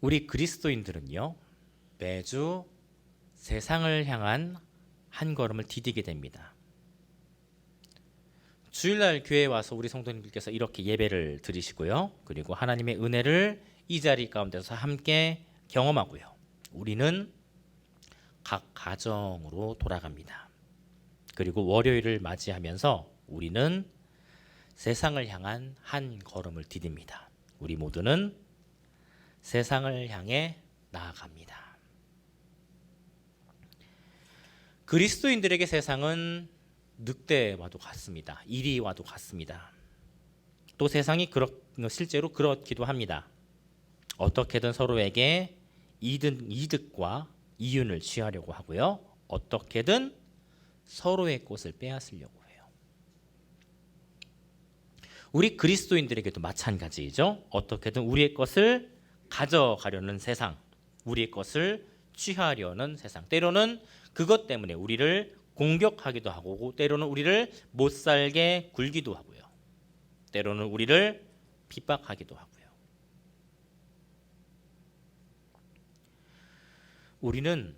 우리 그리스도인들은요, 매주 세상을 향한 한 걸음을 디디게 됩니다. 주일날 교회에 와서 우리 성도님들께서 이렇게 예배를 드리시고요. 그리고 하나님의 은혜를 이 자리 가운데서 함께 경험하고요. 우리는 각 가정으로 돌아갑니다. 그리고 월요일을 맞이하면서 우리는 세상을 향한 한 걸음을 디딥니다. 우리 모두는 세상을 향해 나아갑니다. 그리스도인들에게 세상은 늑대와도 같습니다. 이리와도 같습니다. 또 세상이 실제로 그렇기도 합니다. 어떻게든 서로에게 이득과 이윤을 취하려고 하고요. 어떻게든 서로의 것을 빼앗으려고 해요. 우리 그리스도인들에게도 마찬가지죠. 어떻게든 우리의 것을 가져가려는 세상, 우리의 것을 취하려는 세상, 때로는 그것 때문에 우리를 공격하기도 하고, 때로는 우리를 못살게 굴기도 하고요. 때로는 우리를 핍박하기도 하고요. 우리는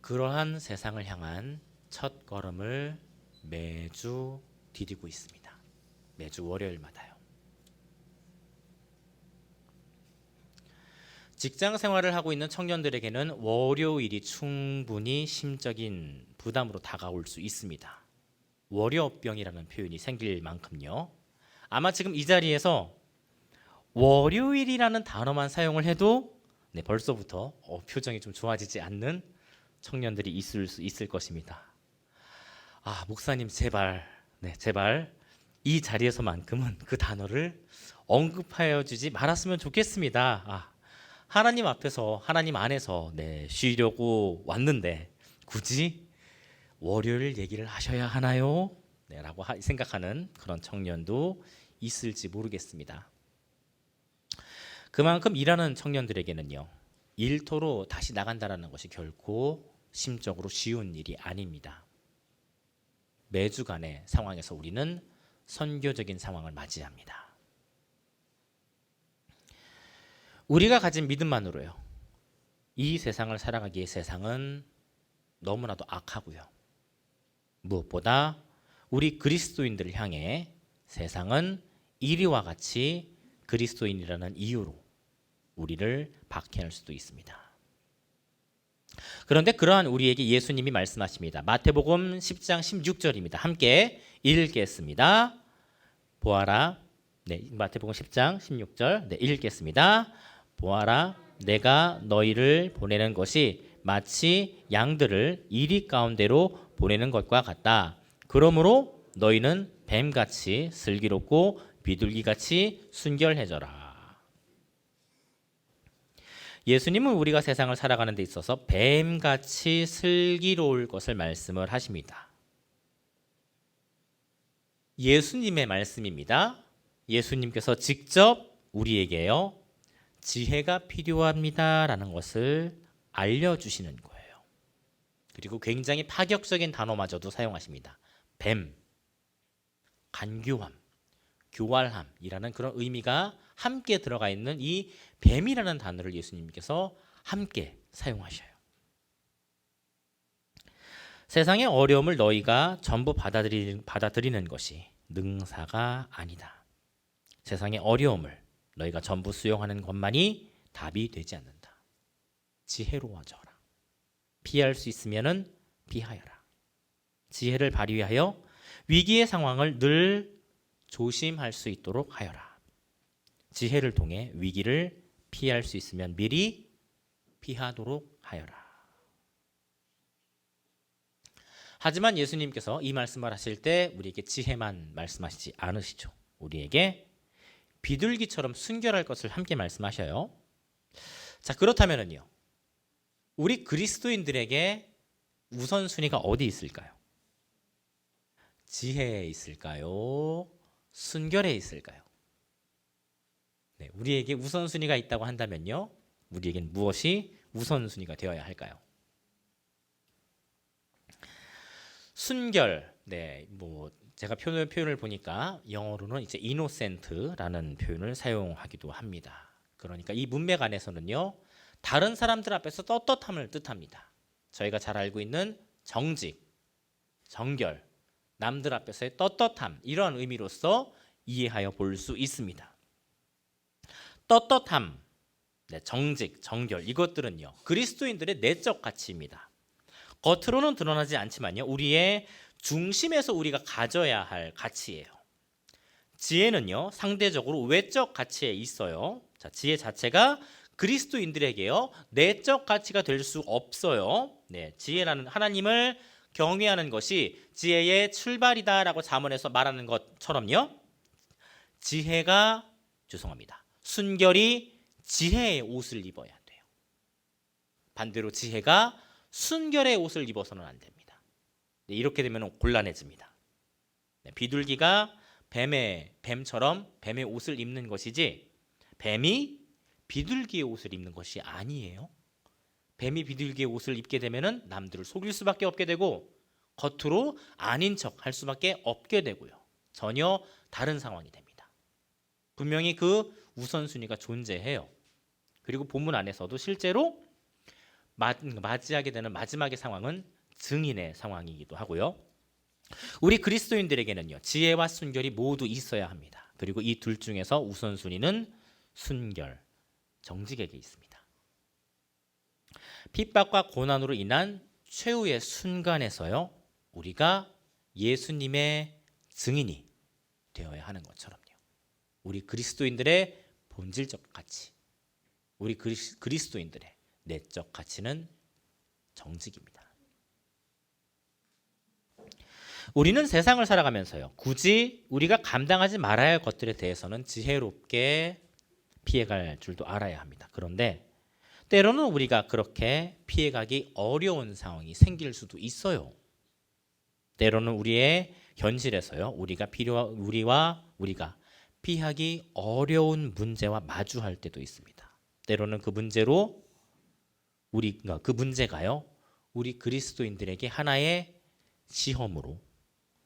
그러한 세상을 향한 첫 걸음을 매주 디디고 있습니다. 매주 월요일마다요. 직장 생활을 하고 있는 청년들에게는 월요일이 충분히 심적인 부담으로 다가올 수 있습니다. 월요병이라는 표현이 생길 만큼요. 아마 지금 이 자리에서 월요일이라는 단어만 사용을 해도 벌써부터 표정이 좀 좋아지지 않는 청년들이 있을 수 있을 것입니다. 아, 목사님 제발 이 자리에서만큼은 그 단어를 언급하여 주지 말았으면 좋겠습니다. 하나님 앞에서, 하나님 안에서 쉬려고 왔는데 굳이 월요일 얘기를 하셔야 하나요? 라고 생각하는 그런 청년도 있을지 모르겠습니다. 그만큼 일하는 청년들에게는요, 일터로 다시 나간다는 것이 결코 심적으로 쉬운 일이 아닙니다. 매주간의 상황에서 우리는 선교적인 상황을 맞이합니다. 우리가 가진 믿음만으로요, 이 세상을 살아가기에 세상은 너무나도 악하고요. 무엇보다 우리 그리스도인들을 향해 세상은 이리와 같이 그리스도인이라는 이유로 우리를 박해할 수도 있습니다. 그런데 그러한 우리에게 예수님이 말씀하십니다. 마태복음 10장 16절입니다. 함께 읽겠습니다. 보아라. 마태복음 10장 16절. 읽겠습니다. 보아라, 내가 너희를 보내는 것이 마치 양들을 이리 가운데로 보내는 것과 같다. 그러므로 너희는 뱀같이 슬기롭고 비둘기같이 순결해져라. 예수님은 우리가 세상을 살아가는 데 있어서 뱀같이 슬기로울 것을 말씀을 하십니다. 예수님의 말씀입니다. 예수님께서 직접 우리에게요, 지혜가 필요합니다라는 것을 알려주시는 거예요. 그리고 굉장히 파격적인 단어마저도 사용하십니다. 뱀, 간교함, 교활함이라는 그런 의미가 함께 들어가 있는 이 뱀이라는 단어를 예수님께서 함께 사용하셔요. 세상의 어려움을 너희가 전부 받아들이는 것이 능사가 아니다. 세상의 어려움을 너희가 전부 수용하는 것만이 답이 되지 않는다. 지혜로워져라. 피할 수 있으면은 피하여라. 지혜를 발휘하여 위기의 상황을 늘 조심할 수 있도록 하여라. 지혜를 통해 위기를 피할 수 있으면 미리 피하도록 하여라. 하지만 예수님께서 이 말씀을 하실 때 우리에게 지혜만 말씀하시지 않으시죠. 우리에게 비둘기처럼 순결할 것을 함께 말씀하셔요. 자, 그렇다면은요, 우리 그리스도인들에게 우선순위가 어디 있을까요? 지혜에 있을까요? 순결에 있을까요? 우리에게 우선순위가 있다고 한다면요, 우리에겐 무엇이 우선순위가 되어야 할까요? 순결, 제가 표현을 보니까 영어로는 이제 innocent라는 표현을 사용하기도 합니다. 그러니까 이 문맥 안에서는요, 다른 사람들 앞에서 떳떳함을 뜻합니다. 저희가 잘 알고 있는 정직, 정결, 남들 앞에서의 떳떳함, 이러한 의미로서 이해하여 볼 수 있습니다. 떳떳함, 정직, 정결, 이것들은요, 그리스도인들의 내적 가치입니다. 겉으로는 드러나지 않지만요, 우리의 중심에서 우리가 가져야 할 가치예요. 지혜는요, 상대적으로 외적 가치에 있어요. 자, 지혜 자체가 그리스도인들에게요, 내적 가치가 될 수 없어요. 지혜라는 하나님을 경외하는 것이 지혜의 출발이다라고 잠언에서 말하는 것처럼요, 지혜가, 죄송합니다, 순결이 지혜의 옷을 입어야 돼요. 반대로 지혜가 순결의 옷을 입어서는 안 됩니다. 이렇게 되면 곤란해집니다. 비둘기가 뱀처럼 뱀의 옷을 입는 것이지, 뱀이 비둘기의 옷을 입는 것이 아니에요. 뱀이 비둘기의 옷을 입게 되면 남들을 속일 수밖에 없게 되고, 겉으로 아닌 척 할 수밖에 없게 되고요, 전혀 다른 상황이 됩니다. 분명히 그 우선순위가 존재해요. 그리고 본문 안에서도 실제로 맞이하게 되는 마지막의 상황은 증인의 상황이기도 하고요. 우리 그리스도인들에게는요, 지혜와 순결이 모두 있어야 합니다. 그리고 이 둘 중에서 우선순위는 순결, 정직에게 있습니다. 핍박과 고난으로 인한 최후의 순간에서요, 우리가 예수님의 증인이 되어야 하는 것처럼요, 우리 그리스도인들의 본질적 가치, 우리 그리스도인들의 내적 가치는 정직입니다. 우리는 세상을 살아가면서요, 굳이 우리가 감당하지 말아야 할 것들에 대해서는 지혜롭게 피해갈 줄도 알아야 합니다. 그런데 때로는 우리가 그렇게 피해가기 어려운 상황이 생길 수도 있어요. 때로는 우리의 현실에서요, 우리가 피하기 어려운 문제와 마주할 때도 있습니다. 때로는 그 문제가요, 우리 그리스도인들에게 하나의 시험으로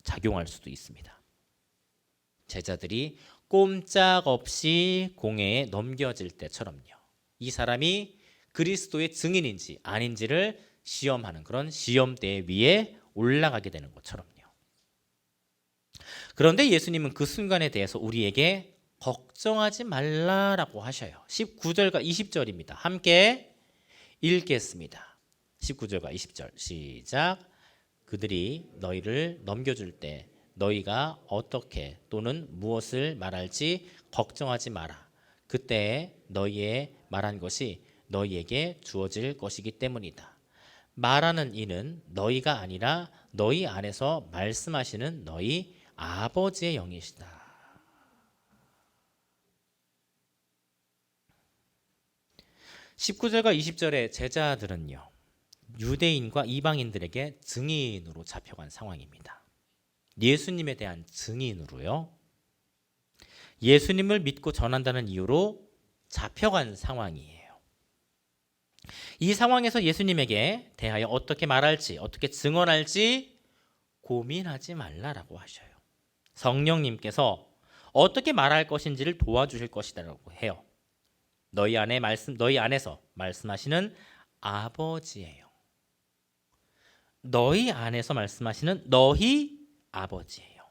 작용할 수도 있습니다. 제자들이 꼼짝없이 공회에 넘겨질 때처럼요, 이 사람이 그리스도의 증인인지 아닌지를 시험하는 그런 시험대 위에 올라가게 되는 것처럼요. 그런데 예수님은 그 순간에 대해서 우리에게 걱정하지 말라라고 하셔요. 19절과 20절입니다. 함께 읽겠습니다. 19절과 20절 시작. 그들이 너희를 넘겨줄 때 너희가 어떻게 또는 무엇을 말할지 걱정하지 마라. 그때 너희의 말한 것이 너희에게 주어질 것이기 때문이다. 말하는 이는 너희가 아니라 너희 안에서 말씀하시는 너희 아버지의 영이시다. 19절과 20절의 제자들은요, 유대인과 이방인들에게 증인으로 잡혀간 상황입니다. 예수님에 대한 증인으로요, 예수님을 믿고 전한다는 이유로 잡혀간 상황이에요. 이 상황에서 예수님에게 대하여 어떻게 말할지, 어떻게 증언할지 고민하지 말라라고 하셔요. 성령님께서 어떻게 말할 것인지를 도와주실 것이라고 해요. 너희 안에서 말씀하시는 아버지예요. 너희 안에서 말씀하시는 너희 아버지예요.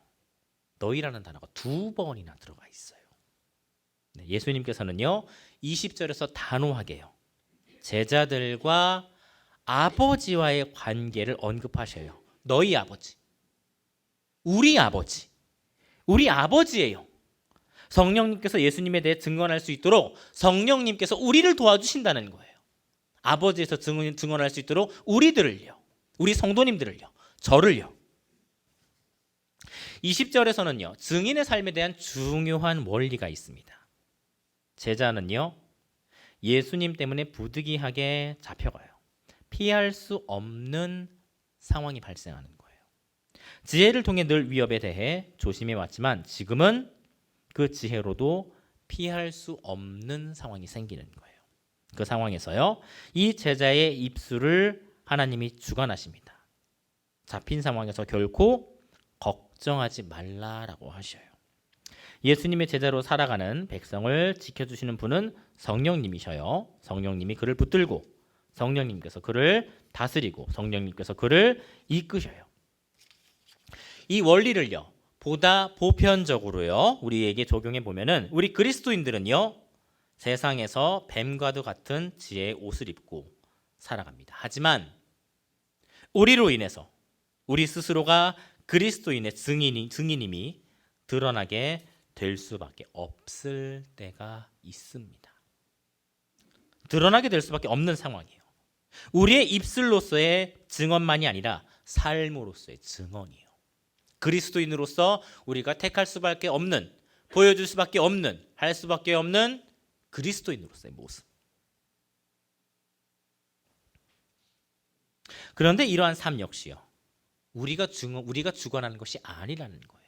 너희라는 단어가 2번이나 들어가 있어요. 예수님께서는요, 20절에서 단호하게요, 제자들과 아버지와의 관계를 언급하셔요. 너희 아버지, 우리 아버지, 우리 아버지예요. 성령님께서 예수님에 대해 증언할 수 있도록 성령님께서 우리를 도와주신다는 거예요. 아버지에서 증언할 수 있도록 우리들을요, 우리 성도님들을요, 저를요. 20절에서는요, 증인의 삶에 대한 중요한 원리가 있습니다. 제자는요, 예수님 때문에 부득이하게 잡혀가요. 피할 수 없는 상황이 발생하는 거예요. 지혜를 통해 늘 위협에 대해 조심해 왔지만 지금은 그 지혜로도 피할 수 없는 상황이 생기는 거예요. 그 상황에서요, 이 제자의 입술을 하나님이 주관하십니다. 잡힌 상황에서 결코 걱정하지 말라라고 하셔요. 예수님의 제자로 살아가는 백성을 지켜주시는 분은 성령님이셔요. 성령님이 그를 붙들고 성령님께서 그를 다스리고 성령님께서 그를 이끄셔요. 이 원리를요, 보다 보편적으로요, 우리에게 적용해 보면은 우리 그리스도인들은요, 세상에서 뱀과도 같은 지혜의 옷을 입고 살아갑니다. 하지만 우리로 인해서 우리 스스로가 그리스도인의 증인임이 드러나게 될 수밖에 없을 때가 있습니다. 드러나게 될 수밖에 없는 상황이에요. 우리의 입술로서의 증언만이 아니라 삶으로서의 증언이에요. 그리스도인으로서 우리가 택할 수밖에 없는, 보여줄 수밖에 없는, 할 수밖에 없는 그리스도인으로서의 모습. 그런데 이러한 삶 역시요, 우리가 주관하는 것이 아니라는 거예요.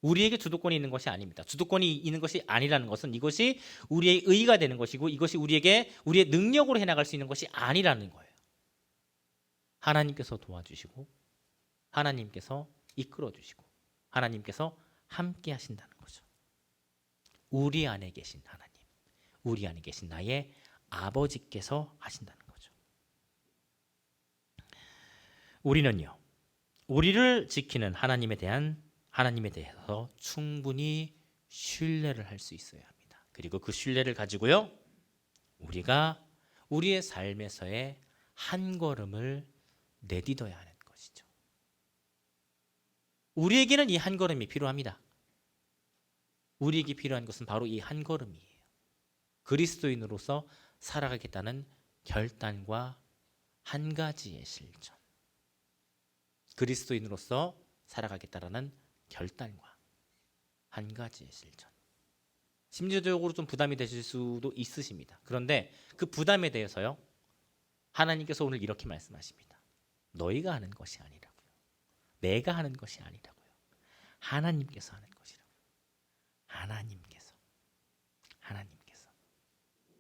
우리에게 주도권이 있는 것이 아닙니다. 주도권이 있는 것이 아니라는 것은 이것이 우리의 의가 되는 것이고 이것이 우리의 능력으로 해나갈 수 있는 것이 아니라는 거예요. 하나님께서 도와주시고 하나님께서 이끌어주시고 하나님께서 함께 하신다는 거죠. 우리 안에 계신 하나님, 우리 안에 계신 나의 아버지께서 하신다는 거죠. 우리는요, 우리를 지키는 하나님에 대해서 충분히 신뢰를 할 수 있어야 합니다. 그리고 그 신뢰를 가지고요, 우리가 우리의 삶에서의 한 걸음을 내딛어야 하는 것이죠. 우리에게는 이 한 걸음이 필요합니다. 우리에게 필요한 것은 바로 이 한 걸음이에요. 그리스도인으로서 살아가겠다는 결단과 한 가지의 실천. 그리스도인으로서 살아가겠다라는 결단과 한 가지의 실천. 심리적으로 좀 부담이 되실 수도 있으십니다. 그런데 그 부담에 대해서요, 하나님께서 오늘 이렇게 말씀하십니다. 너희가 하는 것이 아니라고요. 내가 하는 것이 아니라고요. 하나님께서 하는 것이라고요.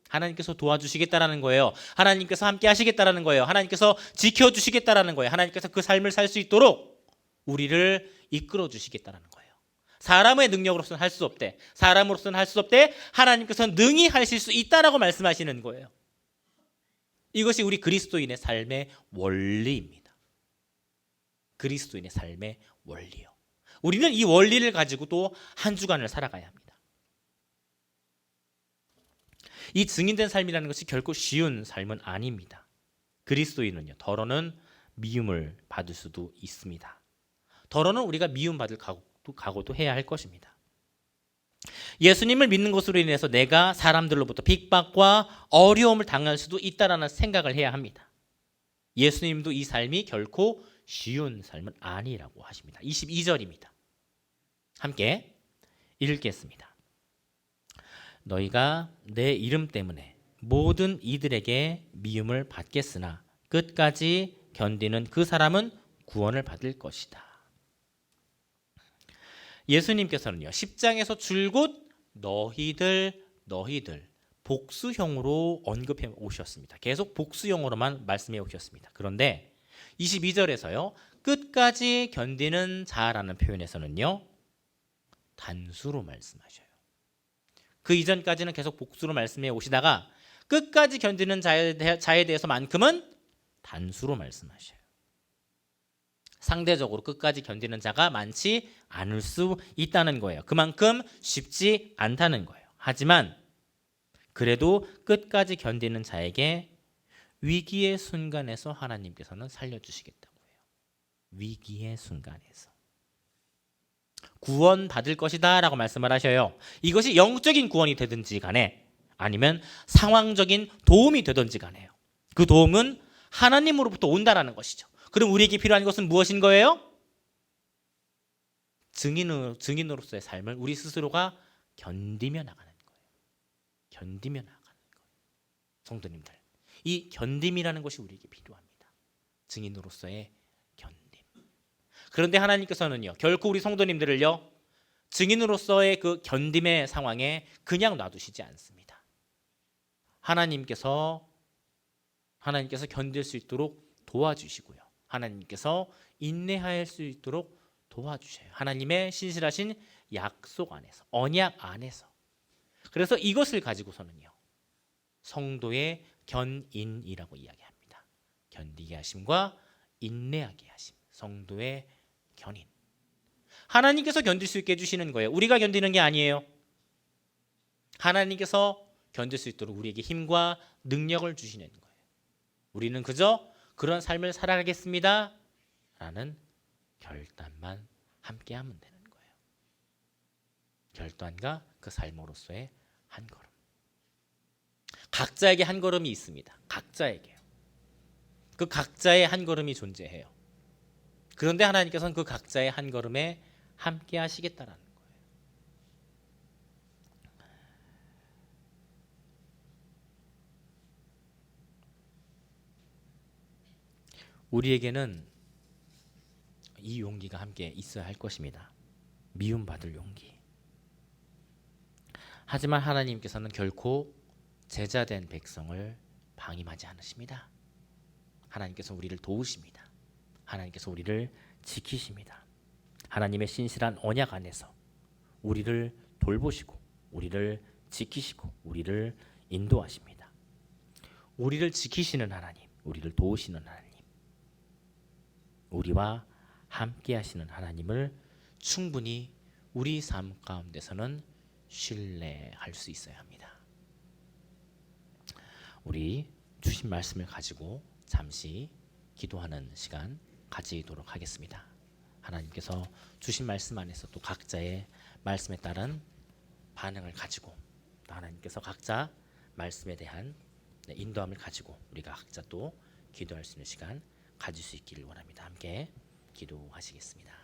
하나님께서 도와주시겠다라는 거예요. 하나님께서 함께 하시겠다라는 거예요. 하나님께서 지켜주시겠다라는 거예요. 하나님께서 그 삶을 살 수 있도록 우리를 이끌어 주시겠다라는 거예요. 사람의 능력으로서는 할 수 없대. 사람으로서는 할 수 없대. 하나님께서는 능히 하실 수 있다라고 말씀하시는 거예요. 이것이 우리 그리스도인의 삶의 원리입니다. 그리스도인의 삶의 원리요. 우리는 이 원리를 가지고 또 한 주간을 살아가야 합니다. 이 증인된 삶이라는 것이 결코 쉬운 삶은 아닙니다. 그리스도인은요, 더러는 미움을 받을 수도 있습니다. 더러는 우리가 미움받을 각오도 해야 할 것입니다. 예수님을 믿는 것으로 인해서 내가 사람들로부터 핍박과 어려움을 당할 수도 있다라는 생각을 해야 합니다. 예수님도 이 삶이 결코 쉬운 삶은 아니라고 하십니다. 22절입니다. 함께 읽겠습니다. 너희가 내 이름 때문에 모든 이들에게 미움을 받겠으나 끝까지 견디는 그 사람은 구원을 받을 것이다. 예수님께서는요, 10장에서 줄곧 너희들 복수형으로 언급해 오셨습니다. 계속 복수형으로만 말씀해 오셨습니다. 그런데 22절에서요, 끝까지 견디는 자라는 표현에서는요, 단수로 말씀하셔요. 그 이전까지는 계속 복수로 말씀해 오시다가 끝까지 견디는 자에 대해서만큼은 단수로 말씀하셔요. 상대적으로 끝까지 견디는 자가 많지 않을 수 있다는 거예요. 그만큼 쉽지 않다는 거예요. 하지만 그래도 끝까지 견디는 자에게 위기의 순간에서 하나님께서는 살려주시겠다고 해요. 위기의 순간에서 구원받을 것이다 라고 말씀을 하셔요. 이것이 영적인 구원이 되든지 간에 아니면 상황적인 도움이 되든지 간에요. 그 도움은 하나님으로부터 온다라는 것이죠. 그럼 우리에게 필요한 것은 무엇인 거예요? 증인으로서의 삶을 우리 스스로가 견디며 나가는 거예요. 견디며 나가는 거예요. 성도님들, 이 견딤이라는 것이 우리에게 필요합니다. 증인으로서의 견딤. 그런데 하나님께서는요, 결코 우리 성도님들을요, 증인으로서의 그 견딤의 상황에 그냥 놔두시지 않습니다. 하나님께서 견딜 수 있도록 도와주시고요. 하나님께서 인내할 수 있도록 도와주셔요. 하나님의 신실하신 약속 안에서, 언약 안에서. 그래서 이것을 가지고서는요, 성도의 견인이라고 이야기합니다. 견디게 하심과 인내하게 하심. 성도의 견인. 하나님께서 견딜 수 있게 해주시는 거예요. 우리가 견디는 게 아니에요. 하나님께서 견딜 수 있도록 우리에게 힘과 능력을 주시는 거예요. 우리는 그저 그런 삶을 살아가겠습니다 라는 결단만 함께 하면 되는 거예요. 결단과 그 삶으로서의 한 걸음. 각자에게 한 걸음이 있습니다. 각자에게요. 그 각자의 한 걸음이 존재해요. 그런데 하나님께서는 그 각자의 한 걸음에 함께 하시겠다라는 거예요. 우리에게는 이 용기가 함께 있어야 할 것입니다. 미움받을 용기. 하지만 하나님께서는 결코 제자된 백성을 방임하지 않으십니다. 하나님께서 우리를 도우십니다. 하나님께서 우리를 지키십니다. 하나님의 신실한 언약 안에서 우리를 돌보시고 우리를 지키시고 우리를 인도하십니다. 우리를 지키시는 하나님, 우리를 도우시는 하나님, 우리와 함께 하시는 하나님을 충분히 우리 삶 가운데서는 신뢰할 수 있어야 합니다. 우리 주신 말씀을 가지고 잠시 기도하는 시간 가지도록 하겠습니다. 하나님께서 주신 말씀 안에서 또 각자의 말씀에 따른 반응을 가지고 또 하나님께서 각자 말씀에 대한 인도함을 가지고 우리가 각자 또 기도할 수 있는 시간 가질 수 있기를 원합니다. 함께 기도하시겠습니다.